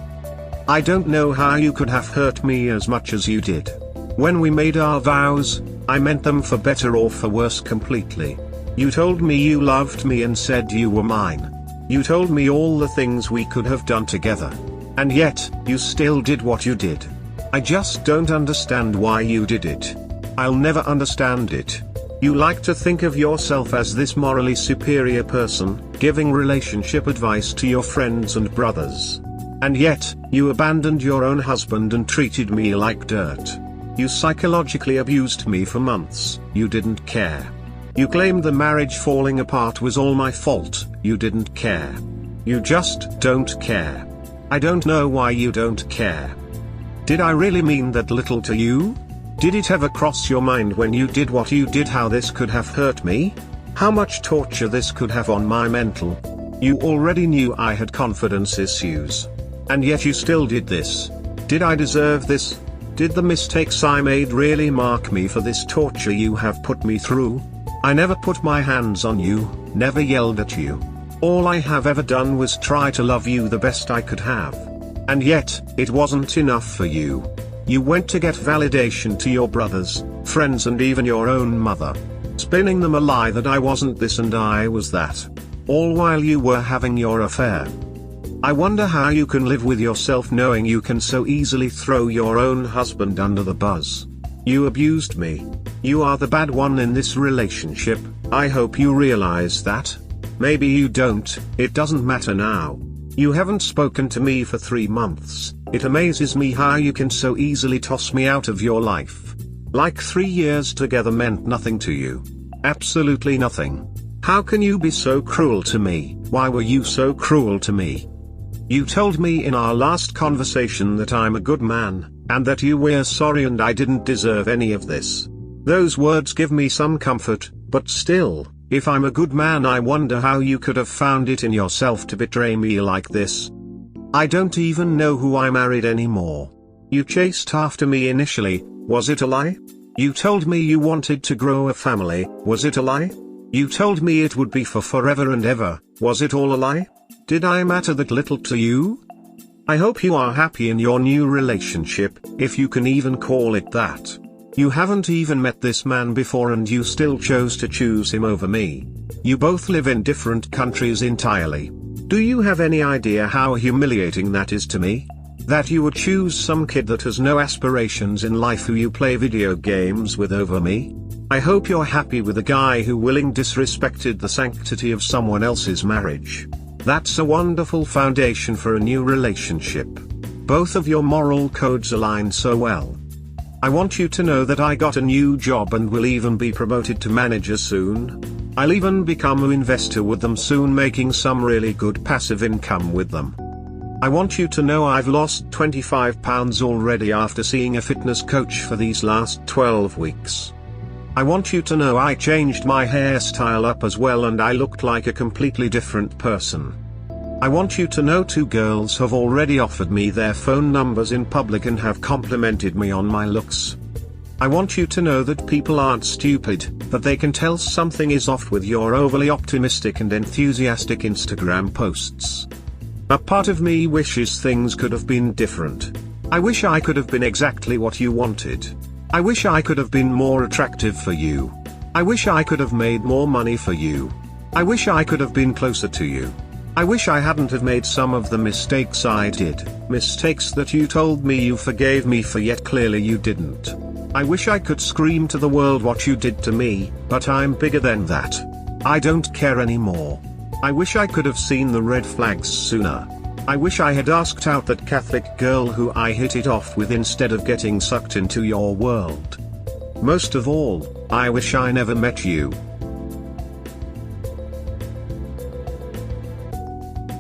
I don't know how you could have hurt me as much as you did. When we made our vows, I meant them for better or for worse completely. You told me you loved me and said you were mine. You told me all the things we could have done together. And yet, you still did what you did. I just don't understand why you did it. I'll never understand it. You like to think of yourself as this morally superior person, giving relationship advice to your friends and brothers. And yet, you abandoned your own husband and treated me like dirt. You psychologically abused me for months. You didn't care. You claimed the marriage falling apart was all my fault. You didn't care. You just don't care. I don't know why you don't care. Did I really mean that little to you? Did it ever cross your mind when you did what you did how this could have hurt me? How much torture this could have on my mental? You already knew I had confidence issues. And yet you still did this. Did I deserve this? Did the mistakes I made really mark me for this torture you have put me through? I never put my hands on you, never yelled at you. All I have ever done was try to love you the best I could have. And yet, it wasn't enough for you. You went to get validation to your brothers, friends and even your own mother. Spinning them a lie that I wasn't this and I was that. All while you were having your affair. I wonder how you can live with yourself knowing you can so easily throw your own husband under the bus. You abused me. You are the bad one in this relationship. I hope you realize that. Maybe you don't, it doesn't matter now. You haven't spoken to me for 3 months. It amazes me how you can so easily toss me out of your life. Like 3 years together meant nothing to you. Absolutely nothing. How can you be so cruel to me? Why were you so cruel to me? You told me in our last conversation that I'm a good man, and that you were sorry and I didn't deserve any of this. Those words give me some comfort, but still, if I'm a good man, I wonder how you could have found it in yourself to betray me like this. I don't even know who I married anymore. You chased after me initially, was it a lie? You told me you wanted to grow a family, was it a lie? You told me it would be for forever and ever, was it all a lie? Did I matter that little to you? I hope you are happy in your new relationship, if you can even call it that. You haven't even met this man before and you still chose to choose him over me. You both live in different countries entirely. Do you have any idea how humiliating that is to me? That you would choose some kid that has no aspirations in life who you play video games with over me? I hope you're happy with a guy who willingly disrespected the sanctity of someone else's marriage. That's a wonderful foundation for a new relationship. Both of your moral codes align so well. I want you to know that I got a new job and will even be promoted to manager soon. I'll even become an investor with them soon, making some really good passive income with them. I want you to know I've lost 25 pounds already after seeing a fitness coach for these last 12 weeks. I want you to know I changed my hairstyle up as well and I looked like a completely different person. I want you to know 2 girls have already offered me their phone numbers in public and have complimented me on my looks. I want you to know that people aren't stupid, that they can tell something is off with your overly optimistic and enthusiastic Instagram posts. A part of me wishes things could have been different. I wish I could have been exactly what you wanted. I wish I could have been more attractive for you. I wish I could have made more money for you. I wish I could have been closer to you. I wish I hadn't have made some of the mistakes I did, mistakes that you told me you forgave me for yet clearly you didn't. I wish I could scream to the world what you did to me, but I'm bigger than that. I don't care anymore. I wish I could have seen the red flags sooner. I wish I had asked out that Catholic girl who I hit it off with instead of getting sucked into your world. Most of all, I wish I never met you.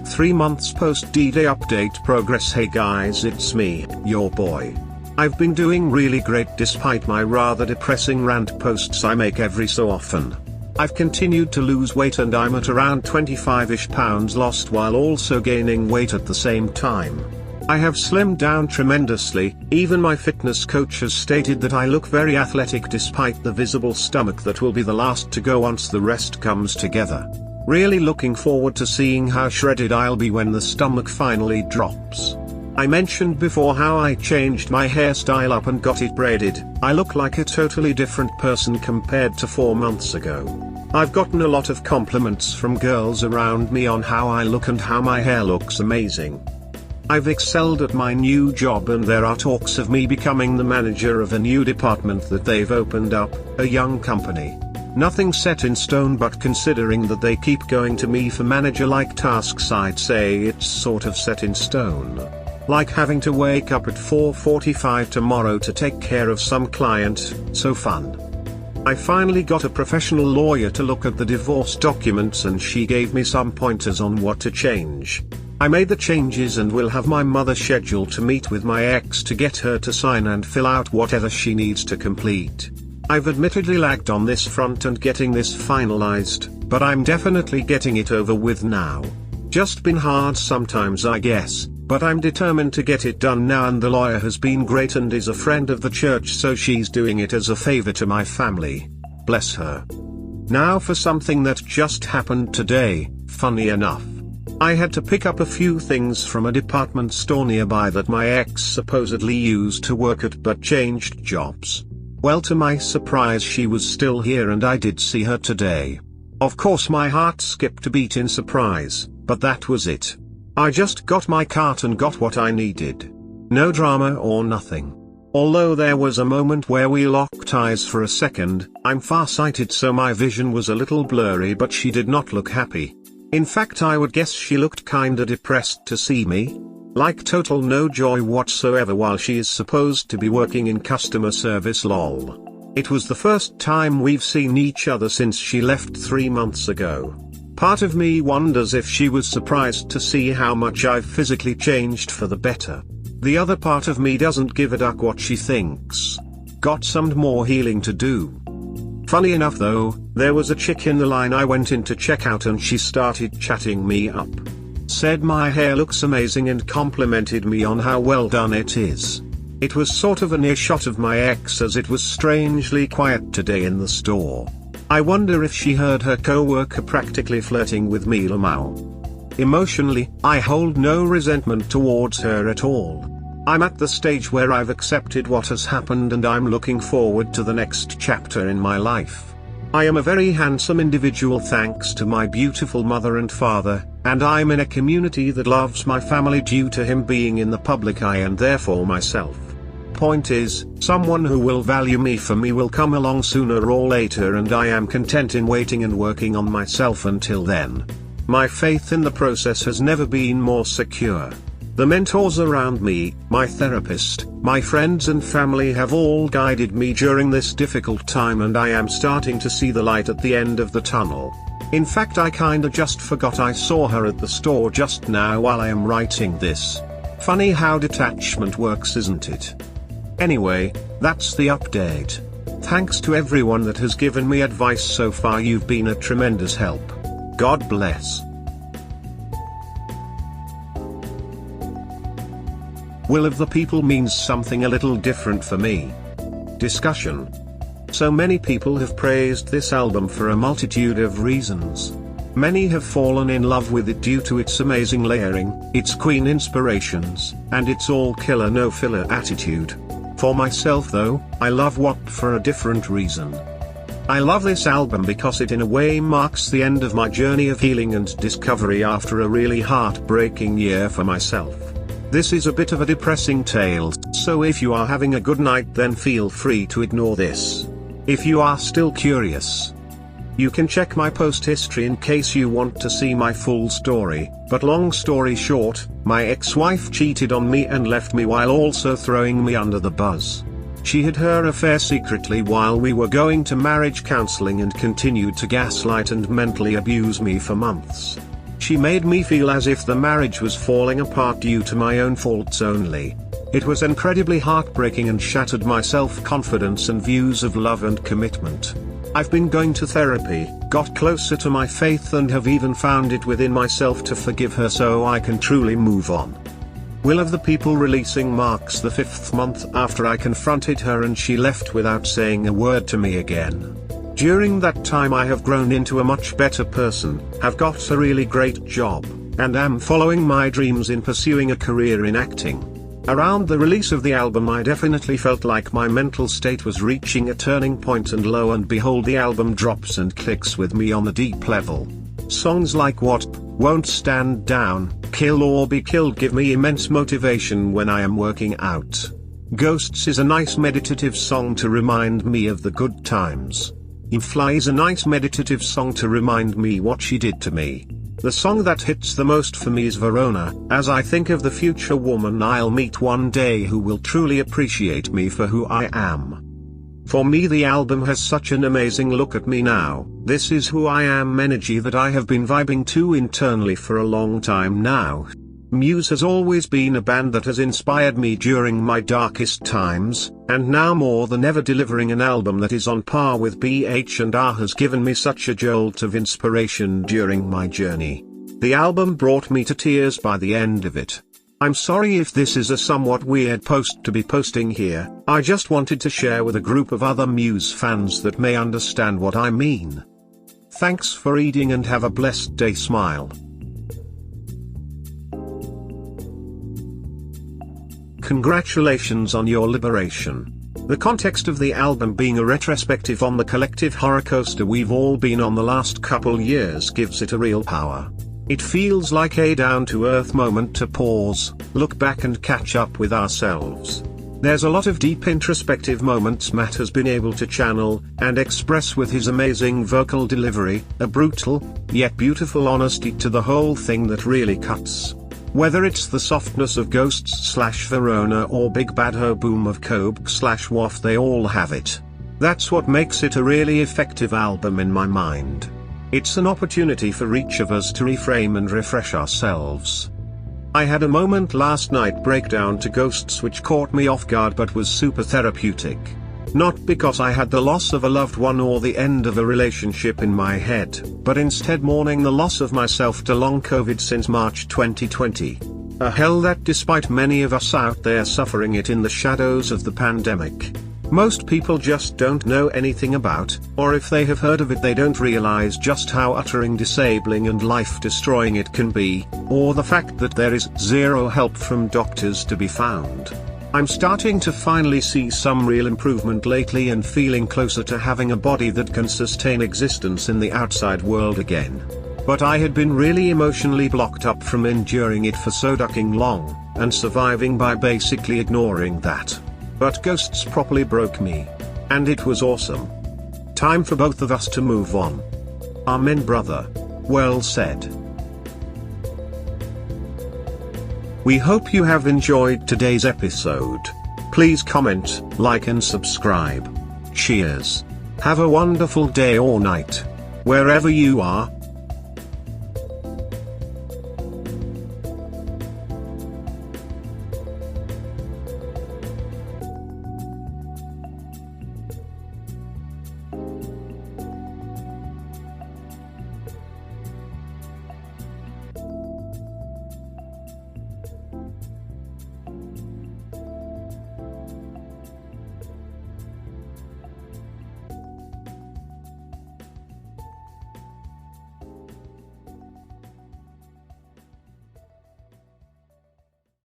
3 months post D-Day update progress. Hey guys, it's me, your boy. I've been doing really great despite my rather depressing rant posts I make every so often. I've continued to lose weight and I'm at around 25-ish pounds lost while also gaining weight at the same time. I have slimmed down tremendously, even my fitness coach has stated that I look very athletic despite the visible stomach that will be the last to go once the rest comes together. Really looking forward to seeing how shredded I'll be when the stomach finally drops. I mentioned before how I changed my hairstyle up and got it braided. I look like a totally different person compared to 4 months ago. I've gotten a lot of compliments from girls around me on how I look and how my hair looks amazing. I've excelled at my new job and there are talks of me becoming the manager of a new department that they've opened up, a young company. Nothing set in stone, but considering that they keep going to me for manager-like tasks, I'd say it's sort of set in stone. Like having to wake up at 4:45 tomorrow to take care of some client, so fun. I finally got a professional lawyer to look at the divorce documents and she gave me some pointers on what to change. I made the changes and will have my mother scheduled to meet with my ex to get her to sign and fill out whatever she needs to complete. I've admittedly lagged on this front and getting this finalized, but I'm definitely getting it over with now. Just been hard sometimes, I guess, but I'm determined to get it done now, and the lawyer has been great and is a friend of the church, so she's doing it as a favor to my family. Bless her. Now for something that just happened today, funny enough. I had to pick up a few things from a department store nearby that my ex supposedly used to work at but changed jobs. Well, to my surprise she was still here and I did see her today. Of course my heart skipped a beat in surprise, but that was it. I just got my cart and got what I needed. No drama or nothing. Although there was a moment where we locked eyes for a second. I'm farsighted so my vision was a little blurry, but she did not look happy. In fact, I would guess she looked kinda depressed to see me. Like total no joy whatsoever while she is supposed to be working in customer service, lol. It was the first time we've seen each other since she left 3 months ago. Part of me wonders if she was surprised to see how much I've physically changed for the better. The other part of me doesn't give a duck what she thinks. Got some more healing to do. Funny enough though, there was a chick in the line I went in to check out and she started chatting me up. Said my hair looks amazing and complimented me on how well done it is. It was sort of a near shot of my ex as it was strangely quiet today in the store. I wonder if she heard her co-worker practically flirting with me. Lamau. Emotionally, I hold no resentment towards her at all. I'm at the stage where I've accepted what has happened and I'm looking forward to the next chapter in my life. I am a very handsome individual thanks to my beautiful mother and father, and I'm in a community that loves my family due to him being in the public eye and therefore myself. Point is, someone who will value me for me will come along sooner or later and I am content in waiting and working on myself until then. My faith in the process has never been more secure. The mentors around me, my therapist, my friends and family have all guided me during this difficult time and I am starting to see the light at the end of the tunnel. In fact, I kinda just forgot I saw her at the store just now while I am writing this. Funny how detachment works, isn't it? Anyway, that's the update. Thanks to everyone that has given me advice so far, you've been a tremendous help. God bless. Will of the People means something a little different for me. Discussion. So many people have praised this album for a multitude of reasons. Many have fallen in love with it due to its amazing layering, its Queen inspirations, and its all killer no filler attitude. For myself though, I love WAP for a different reason. I love this album because it in a way marks the end of my journey of healing and discovery after a really heartbreaking year for myself. This is a bit of a depressing tale, so if you are having a good night then feel free to ignore this. If you are still curious, you can check my post history in case you want to see my full story, but long story short, my ex-wife cheated on me and left me while also throwing me under the bus. She hid her affair secretly while we were going to marriage counseling and continued to gaslight and mentally abuse me for months. She made me feel as if the marriage was falling apart due to my own faults only. It was incredibly heartbreaking and shattered my self-confidence and views of love and commitment. I've been going to therapy, got closer to my faith and have even found it within myself to forgive her so I can truly move on. Will of the People releasing marks the 5th month after I confronted her and she left without saying a word to me again. During that time I have grown into a much better person, have got a really great job, and am following my dreams in pursuing a career in acting. Around the release of the album I definitely felt like my mental state was reaching a turning point, and lo and behold the album drops and clicks with me on a deep level. Songs like What, Won't Stand Down, Kill or Be Killed give me immense motivation when I am working out. Ghosts is a nice meditative song to remind me of the good times. Fly is a nice meditative song to remind me what she did to me. The song that hits the most for me is Verona, as I think of the future woman I'll meet one day who will truly appreciate me for who I am. For me the album has such an amazing look at me now, this is who I am energy that I have been vibing to internally for a long time now. Muse has always been a band that has inspired me during my darkest times, and now more than ever delivering an album that is on par with BH&R has given me such a jolt of inspiration during my journey. The album brought me to tears by the end of it. I'm sorry if this is a somewhat weird post to be posting here, I just wanted to share with a group of other Muse fans that may understand what I mean. Thanks for reading and have a blessed day. Smile. Congratulations on your liberation. The context of the album being a retrospective on the collective horror coaster we've all been on the last couple years gives it a real power. It feels like a down-to-earth moment to pause, look back and catch up with ourselves. There's a lot of deep introspective moments Matt has been able to channel and express with his amazing vocal delivery, a brutal, yet beautiful honesty to the whole thing that really cuts. Whether it's the softness of Ghosts/Verona or Big Bad Ho Boom of Coke/WAF, they all have it. That's what makes it a really effective album in my mind. It's an opportunity for each of us to reframe and refresh ourselves. I had a moment last night breakdown to ghosts which caught me off guard but was super therapeutic. Not because I had the loss of a loved one or the end of a relationship in my head, but instead mourning the loss of myself to long COVID since March 2020. A hell that despite many of us out there suffering it in the shadows of the pandemic, most people just don't know anything about, or if they have heard of it they don't realize just how uttering disabling and life-destroying it can be, or the fact that there is zero help from doctors to be found. I'm starting to finally see some real improvement lately and feeling closer to having a body that can sustain existence in the outside world again. But I had been really emotionally blocked up from enduring it for so ducking long, and surviving by basically ignoring that. But ghosts properly broke me. And it was awesome. Time for both of us to move on. Amen, brother. Well said. We hope you have enjoyed today's episode. Please comment, like and subscribe. Cheers. Have a wonderful day or night, wherever you are.